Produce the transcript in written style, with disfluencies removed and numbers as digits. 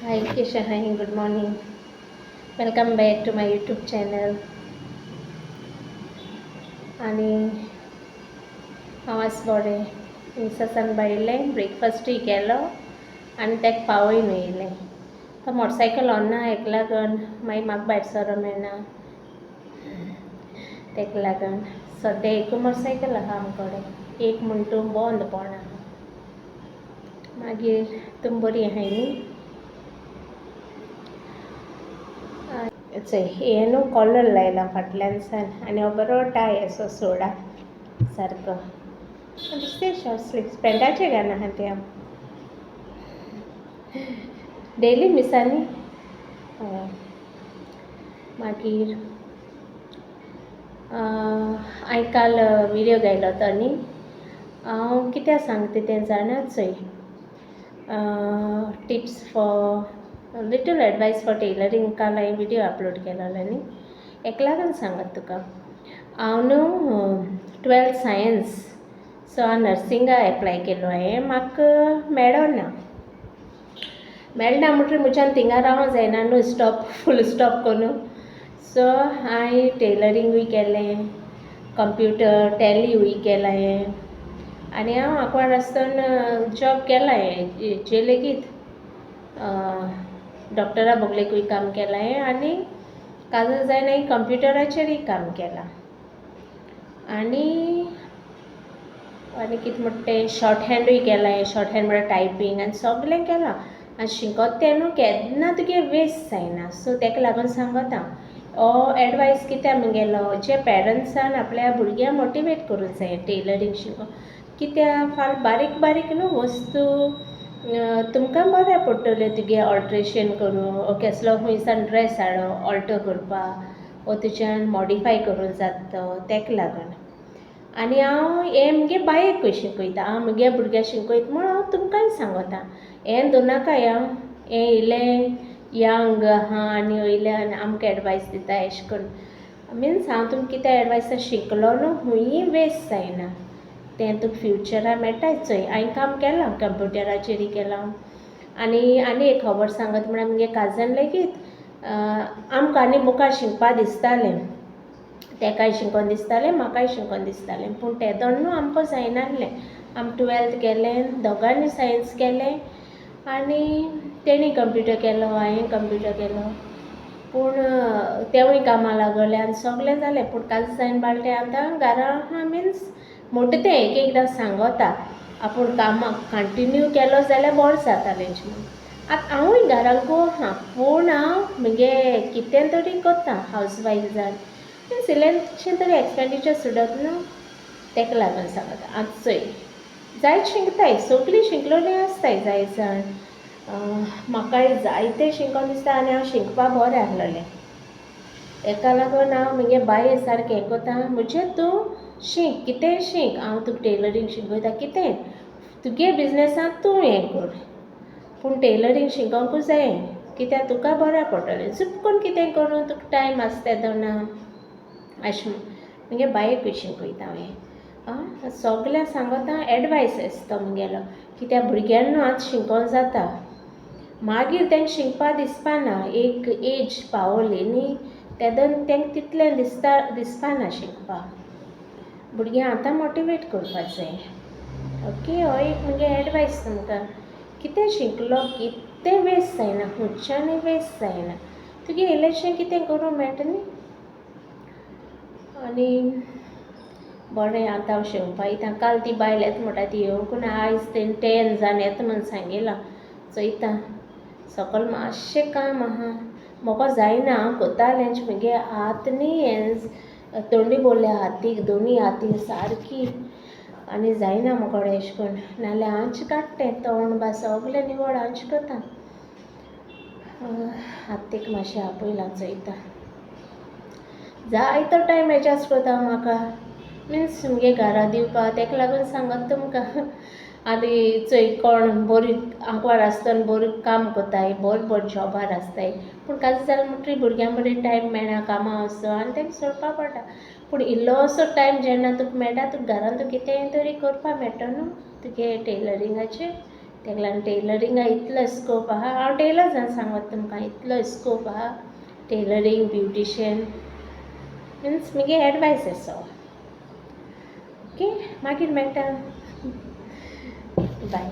Hi Kesha, hi, good morning. Welcome back to my YouTube channel. आणि हांव आस बरें. मिसा सान भायलें ब्रेकफास्टूय केलो आनी तेका पावय न्हयलें. तो मोटरसायकल व्हरना हेका लागून मागीर म्हाका भायर सरो मेळना. तेका लागून सद्या एकूच मोटरसायकल आहा आमचे कडेन. एक म्हूण तूं बंद पडना. मागीर तुमी बरीं आहाय न्ही? चोय हे न्हू कॉलर लायला फाटल्यान सान आनी हो बरो टाय असो सोडा सारको. दुसरे शॉर्ट स्लीव्स पॅन्टाचे घालना आहा ते हांव. डेली मिसांनी मागीर हांवें काल विडियो घायलो तो न्ही. हांव कित्या सांगता तें जाणा चोय. Tips for little advice for tailoring काल हांवें विडियो अपलोड केलोलो न्ही. हेका लागून सांगत तुका. हांव न्हू 12th सायन्स सो हांव नर्सिंगा एप्लाय केलो हांवें. म्हाका मेळोना म्हणटरी म्हज्यान थिंगा रावंक जायना न्हू फूल स्टॉप करून. सो हांवें टेलरींगूय केलें, कंप्युटर टॅलीयूय केला हांवें आनी हांव आंकवार आसतना जॉब केला हांवें. जे लेगीत डॉक्टरा बोगलेकूय काम केलां हांवें आनी काजू जायन हांवें कंप्युटराचेरूय काम केलां. आनी कितें म्हणटा तें शॉर्ट हँडूय केलां हांवें. शॉर्ट हँड म्हळ्यार टायपींग आनी सगळें केलां. आनी शिकोत तें न्हू केन्ना तुगे वेस्ट जायना. सो तेका लागून सांगत हांव हो एडवायस कित्याक म्हगेलो जे पेरंट्सान आपल्या भुरग्यांक मोटिवेट करूंक जाय टेलरींग शिकोवंक. कित्याक फाल बारीक बारीक न्हू वस्तू तुमकां बऱ्या पडटल्यो तुगे ऑल्ट्रेशन करूं वो केसलो खुंयसान ड्रेस हाडो ऑल्टर करपाक वो तुज्यान मॉडिफाय करूंक जाता तो तेका लागून. आनी हांव हें म्हगे बायेकूय शिकयता. हांव म्हगे भुरग्यांक शिकयता म्हूण हांव तुमकांय सांगता. हें धरनाकाय हांव हें इल्लें यंग आहा आनी वयल्यान आमकां एडवायस दिता अशें करून मिन्स हांव तुमकां कितें एडवायस शिकलो न्हू खूंय वेस्ट जायना. तें तुका फ्युचराक मेळटाय चोय. हांवें काम केलां कंप्युटराचेरूय केलां. आनी एक खबर सांगत म्हळ्यार म्हगे काजन लेगीत आमकां आनी मुखार शिकपा दिसतालें. तेकाय शिकोन दिसतालें म्हाकाय शिकोन दिसतालें पूण तें दोन न्हू आमकां जायनासलें. आमी 12th केलें, दोगांनी सायन्स केलें आनी तेणी कंप्युटर केलो हांवें कंप्युटर केलो. पूण तेवूय कामां लागले आनी सगळें जालें पूण काजू जायन बाळटें आतां घरा आहा मिन्स म्हणटा तें एकदां सांगता आपूण कामां कंटिन्यू केलो जाल्यार बरें जातालें म्हणून. आतां हांवूय घराकू आहा पूण हांव म्हगे कितें तरी करता हावजवायफ जावन. मिन्स इल्लेंशें तरी एक्सपेंडिचर सुटत न्हू तेका लागून सांगता. आतां चोय जायत शिकताय सगळीं शिकलोलीं आसताय जायत जाण. म्हाकाय जायतें शिकोन दिसता आनी हांव शिकपा बरें आहलोलें. हेका लागून हांव म्हगे बाये सारकें हें कोता म्हणजे तूं शीक कितेंय शीक. हांव तुका टेलरींग शिकयता कितेंय तुगे बिजनसांत तूं हें कर पूण टेलरींग शिकोंकूच जाय कित्याक तुका बऱ्या पडटलें. चुकून कितें करूं तुका टायम आसता तेदो ना अशें म्हगे बायेकूय शिकयता हांवें. सगळ्यांक सांगता एडवायस आसता तो म्हगेलो कित्याक भुरग्यांक न्हू आतां शिकोन जाता मागीर तेंकां शिकपा दिसपाना. एक एज पावोली न्ही तेदोन तेंकां तितलें दिसपाना शिकपाक. भुरग्यांक आतां मोटिवेट करपा जाय. ओके हो एक म्हगे एडवायस तुमकां. कितें शिकलो कितें वेस्ट जायना खंयच्यानूय वेस्ट जायना. तुगे इल्लेंशें कितें करूं मेळटा न्ही. आनी बरें आतां हांव शिंवपा वयता. काल ती बायल येता म्हणटा ती येवंक ना. आयज तेणी 10 जावन येता म्हूण सांगिलां. चोयता सकयल मातशें काम आहा. म्हाका जायना हांव कोतालेंच म्हगे हात न्ही हें तोंडी भरल्या हातीक दोनी हातीक सारकी आनी जायना म्हाका अशें करून नाल्यार हांवच काडटें तोंड बा सगळें निवळ हांवच करता. हातीक मातशें आपयलां चोयता. जायतो टायम एडजस्ट करता म्हाका मिन्स म्हगे घरा दिवपा तेका लागून सांगत तुमकां. आनी चोय कोण बरी आंकवार आसतना बरी काम कोताय बरी जॉबार आसताय पूण काजू जालें म्हणटरी भुरग्यां बरें टायम मेळना कामां वचो आनी तेंकां सोडपा पडटा. पूण इल्लोसो टायम जेन्ना तुका मेळटा तुका घरान तूं कितेंय तरी करपा मेळटा न्हू तुगे टेलरिंगाचें तेका लागून टेलरिंगा इतलो स्कोप आहा. हांव टेलर सांगत तुमकां, इतलो स्कोप आहा टेलरींग, ब्युटिशियन मिन्स म्हगे एडवायस असो. ओके, मागीर मेळटा. बाय.